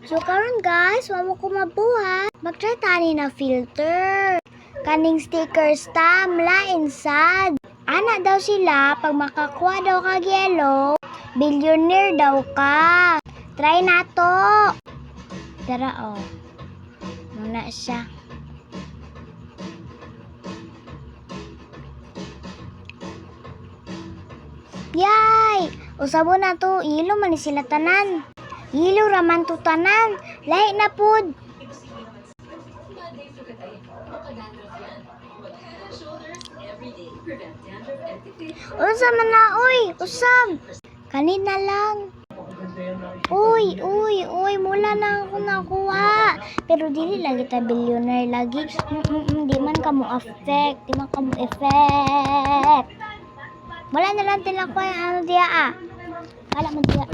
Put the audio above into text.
So karon guys, wamo ko mabuhat. Mag-try tani na filter. Kaning sticker stamp lain sad. Ana daw sila pag makakuha daw kag yellow, billionaire daw ka. Try na to. Tara oh. Muna siya. Yay! Usabo na to, ilo man ni sila tanan. Ilo raman to tanan. Lahi na pud. Usab man na, uy! Usab! Kanina lang. Uy, mula na ako nakuha. Pero dili lang kita billionaire lagi. Di man ka mo affect. Di man ka mo effect. Wala na lang tinako yung ano diya ah. Wala mo diya.